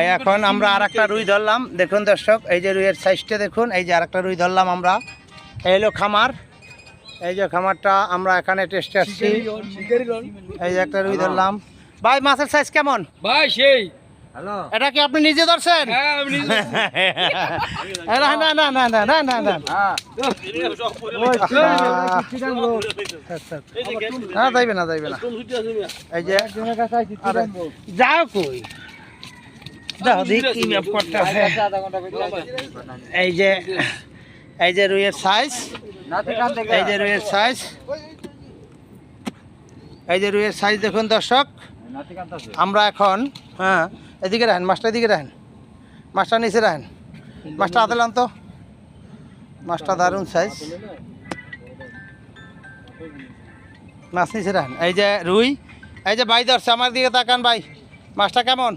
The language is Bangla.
এই এখন আমরা আর একটা রুই ধরলাম, দেখুন দর্শক, এই যে রুইয়ের সাইজটা দেখুন। এই যে আর একটা রুই ধরলাম আমরা। এই হলো খামার, এই যে খামারটা আমরা এখানে টেস্টে আসছি। এই যে একটা রুই ধরলাম। ভাই মাছের সাইজ কেমন ভাই? সেই এটা কি আপনি নিজে ধরছেন? না না না না না না না না না, যাইবে না যাইবে না। এই যে যাও কই এই যে রুইয়ের সাইজ, এই যে রুইয়ের সাইজ, এই যে রুইয়ের সাইজ দেখুন দর্শক। আমরা এখন এদিকে রাখেন মাছটা, এদিকে রাখেন মাছটা, নিচে রাখেন মাছটা, আদালাম তো মাছটা, দারুণ সাইজ মাছ, নিচে রাখেন। এই যে রুই, এই যে ভাই ধরছে, আমার দিকে তাকান ভাই, মাছটা কেমন?